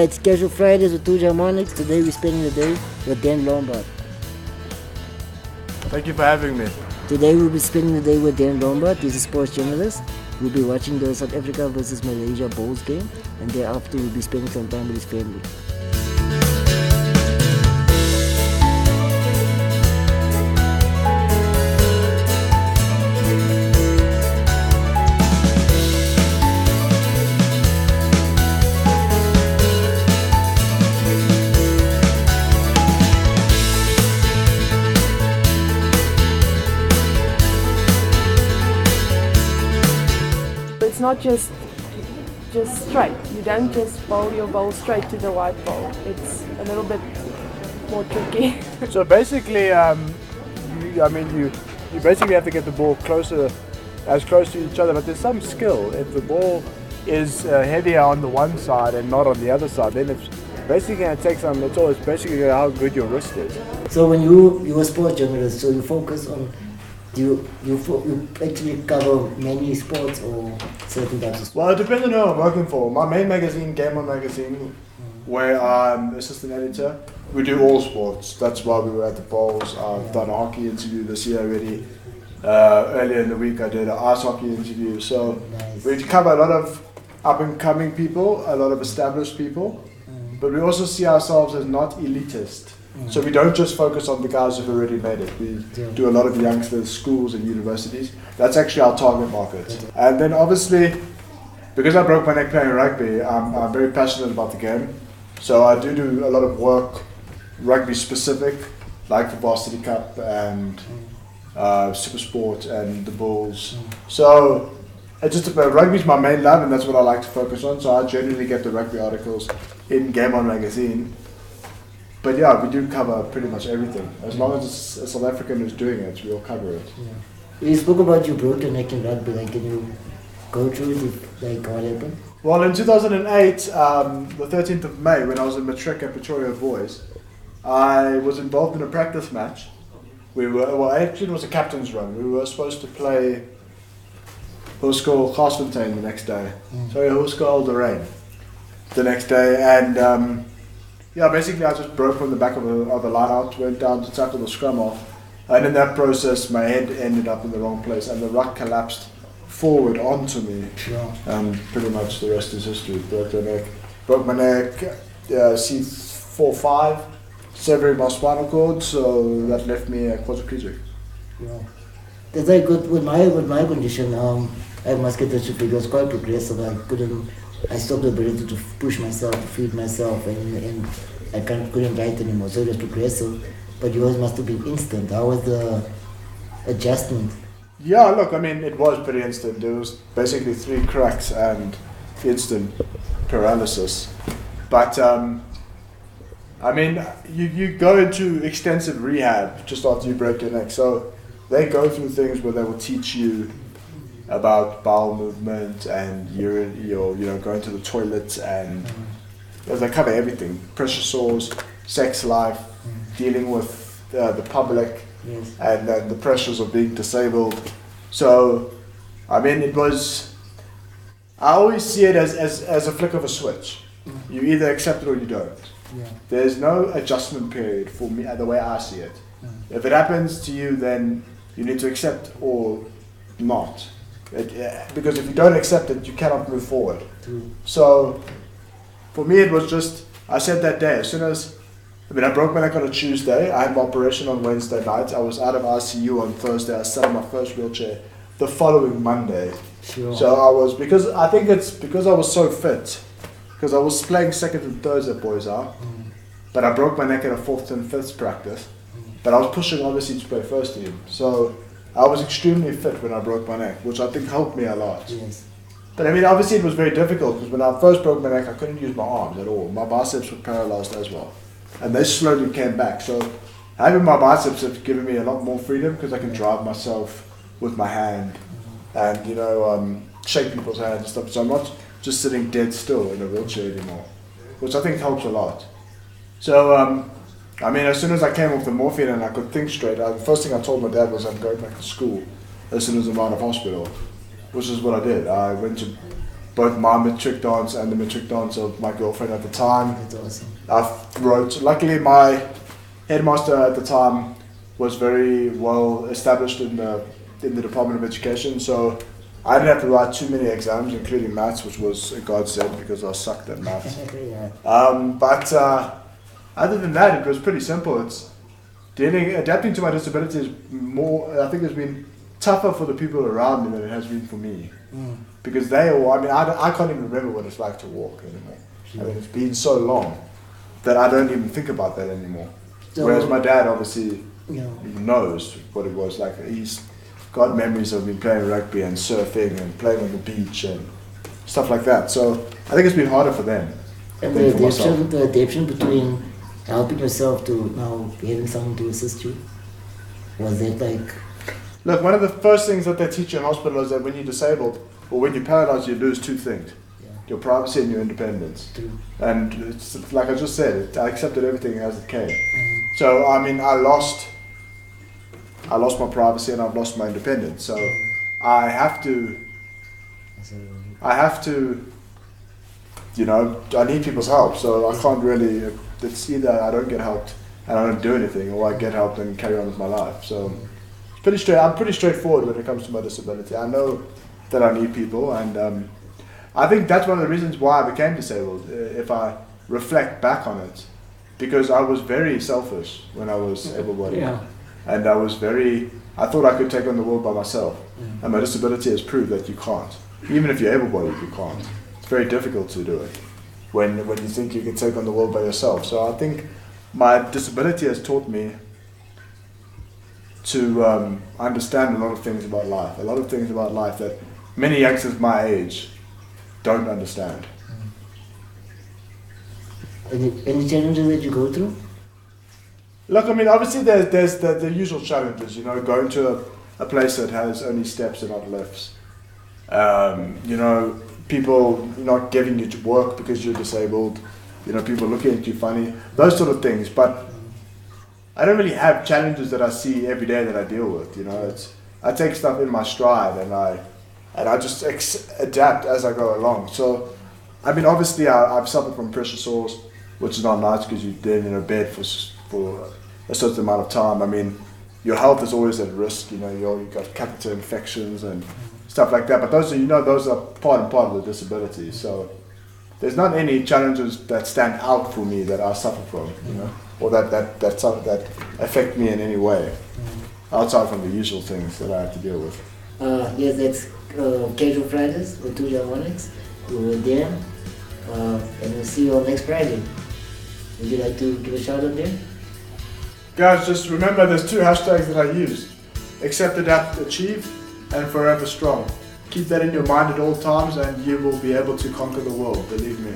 Hi, it's Casual Fridays with 2 Harmonics. Today we're spending the day with Dan Lombard. Thank you for having me. Today we'll be spending the day with Dan Lombard. He's a sports journalist. We'll be watching the South Africa versus Malaysia Bulls game, and thereafter we'll be spending some time with his family. It's not just straight. You don't just bowl your bowl straight to the white ball. It's a little bit more tricky. So basically, you basically have to get the ball as close to each other. But there's some skill. If the ball is heavier on the one side and not on the other side, then it's basically going to take some. It's always basically how good your wrist is. So when you're a sports journalist, so you focus on. Do you actually cover many sports or certain types of sports? Well, it depends on who I'm working for. My main magazine, Game On Magazine, where I'm assistant editor, we do all sports. That's why we were at the Bowls. I've done a hockey interview this year already. Earlier in the week I did an ice hockey interview. So Nice. we cover a lot of up and coming people, a lot of established people, but we also see ourselves as not elitist. So we don't just focus on the guys who've already made it. We do a lot of youngsters, schools and universities. That's actually our target market. And then obviously, because I broke my neck playing rugby, I'm very passionate about the game. So I do a lot of work, rugby specific, like the Varsity Cup and Super Sport and the Bulls. So it's just about rugby's my main love, and that's what I like to focus on. So I generally get the rugby articles in Game On Magazine. But yeah, we do cover pretty much everything. As long as it's a South African who's doing it, we'll cover it. Yeah. You spoke about you broke your neck in rugby. Like, can you go through it? Like, what happened? Well, in 2008, the 13th of May, when I was in Matric at Pretoria Boys, I was involved in a practice match. Actually it was a captain's run. We were supposed to play Hoërskool Garsfontein the next day. Sorry, Hoërskool Lorraine the next day, and basically I just broke from the back of the line out, went down to tackle the scrum off, and in that process my head ended up in the wrong place and the ruck collapsed forward onto me. Sure. And pretty much the rest is history. Broke my neck, C4-5, severing my spinal cord, so that left me quadriplegic. Yeah. That's very good. With my condition, I have muscular dystrophy. It was quite progressive. I stopped the ability to push myself, to feed myself, and I couldn't write anymore. So it was progressive. But yours must have been instant. How was the adjustment? Yeah, look, I mean, it was pretty instant. There was basically 3 cracks and instant paralysis. But, I mean, you go into extensive rehab just after you break your neck. So they go through things where they will teach you about bowel movement and going to the toilet, and they cover everything: pressure sores, sex life, dealing with the public, Yes. and then the pressures of being disabled. So, I mean, I always see it as a flick of a switch. You either accept it or you don't. Yeah. There's no adjustment period for me, the way I see it. If it happens to you, then you need to accept or not. Because if you don't accept it, you cannot move forward. True. So, for me, it was just, I said that day, I broke my neck on a Tuesday, I had my operation on Wednesday night, I was out of ICU on Thursday, I sat in my first wheelchair the following Monday. Sure. So I think it's because I was so fit, because I was playing second and thirds at Boys Out, but I broke my neck at a 4th and 5th practice, but I was pushing obviously to play first team. So I was extremely fit when I broke my neck, which I think helped me a lot. Yes. But I mean, obviously it was very difficult because when I first broke my neck, I couldn't use my arms at all. My biceps were paralyzed as well. And they slowly came back. So having my biceps have given me a lot more freedom because I can drive myself with my hand and, shake people's hands and stuff. So I'm not just sitting dead still in a wheelchair anymore, which I think helps a lot. So, I mean, as soon as I came off the morphine and I could think straight, the first thing I told my dad was I'm going back to school as soon as I'm out of hospital, which is what I did. I went to both my matric dance and the matric dance of my girlfriend at the time. That's awesome. Luckily my headmaster at the time was very well established in the Department of Education, so I didn't have to write too many exams, including maths, which was a godsend because I sucked at maths. Yeah. But other than that, it was pretty simple. It's adapting to my disability is more, I think it's been tougher for the people around me than it has been for me. Because I can't even remember what it's like to walk anymore. I mean, it's been so long that I don't even think about that anymore. So, whereas my dad obviously yeah. knows what it was like. He's got memories of me playing rugby and surfing and playing on the beach and stuff like that. So I think it's been harder for them. And than for myself. the adaptation between helping yourself to now having someone to assist you, was it like... Look, one of the first things that they teach you in hospital is that when you're disabled or when you're paralyzed, you lose two things. Yeah. Your privacy and your independence. True. And it's, like I just said, I accepted everything as it came. So, I mean, I lost my privacy and I've lost my independence. So I have to, you know, I need people's help. So I can't really, it's either I don't get helped and I don't do anything, or I get helped and carry on with my life. So it's I'm pretty straightforward when it comes to my disability. I know that I need people, and I think that's one of the reasons why I became disabled, if I reflect back on it, because I was very selfish when I was able-bodied. Yeah. And I thought I could take on the world by myself. And my disability has proved that you can't. Even if you're able-bodied, you can't. It's very difficult to do it when you think you can take on the world by yourself. So I think my disability has taught me to understand a lot of things about life. A lot of things about life that many youngsters my age don't understand. Any challenges that you go through? Look, I mean, obviously there's the usual challenges, you know, going to a place that has only steps and not lifts. You know, people not giving you work because you're disabled, you know, people looking at you funny, those sort of things. But I don't really have challenges that I see every day that I deal with, you know. I take stuff in my stride and I just adapt as I go along. So, I mean, obviously I've suffered from pressure sores, which is not nice because you're then in a bed for a certain amount of time. I mean, your health is always at risk, you know, you've got catheter infections and stuff like that, but those are part and part of the disability. So there's not any challenges that stand out for me that I suffer from, you know, or that affect me in any way, outside from the usual things that I have to deal with. Yes, that's Casual Fridays with two harmonics. We're there, and we'll see you all next Friday. Would you like to give a shout out there? Guys, just remember there's two hashtags that I use: accept, adapt, achieve, and forever strong. Keep that in your mind at all times and you will be able to conquer the world, believe me.